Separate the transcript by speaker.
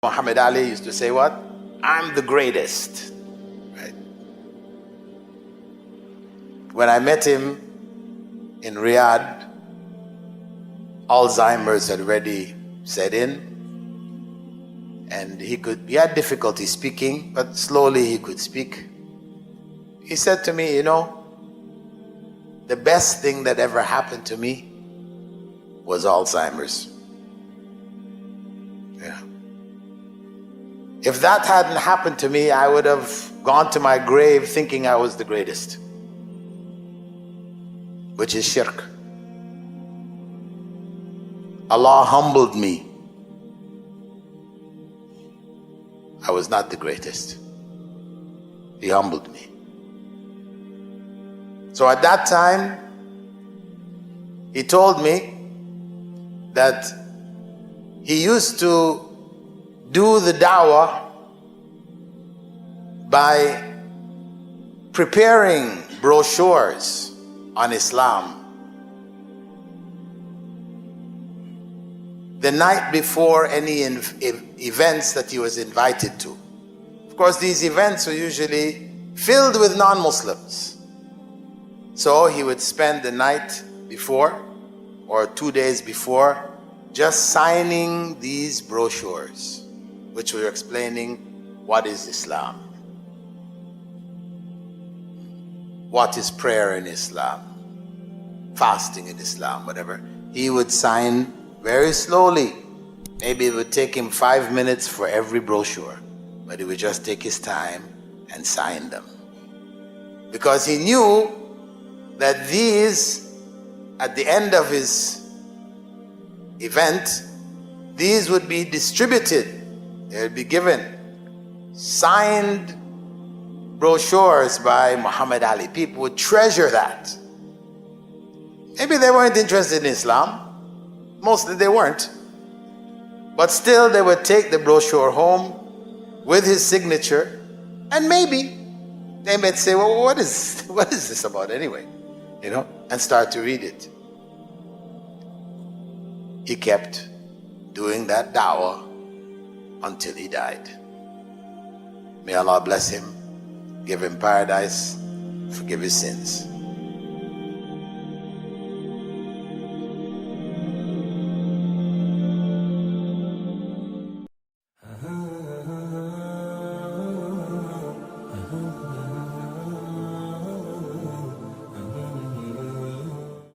Speaker 1: Muhammad Ali used to say what? I'm the greatest. Right? When I met him in Riyadh, Alzheimer's had already set in, and he had difficulty speaking, but slowly he could speak. He said to me, you know, the best thing that ever happened to me was Alzheimer's. Yeah. If that hadn't happened to me, I would have gone to my grave thinking I was the greatest, which is shirk. Allah humbled me. I was not the greatest. He humbled me. So at that time, he told me that he used to do the da'wah by preparing brochures on Islam the night before any events that he was invited to. Of course, these events were usually filled with non-Muslims. So he would spend the night before or 2 days before just signing these brochures, which were explaining what is Islam, what is prayer in Islam, fasting in Islam, whatever. He would sign very slowly. Maybe it would take him 5 minutes for every brochure, but he would just take his time and sign them. Because he knew that these, at the end of his event, these would be distributed. They would be given signed brochures by Muhammad Ali. People would treasure that. Maybe they weren't interested in Islam. Mostly they weren't. But still they would take the brochure home with his signature, and maybe they might say, well, what is this about anyway? You know, and start to read it. He kept doing that da'wah until he died. May Allah bless him, give him paradise, forgive his sins.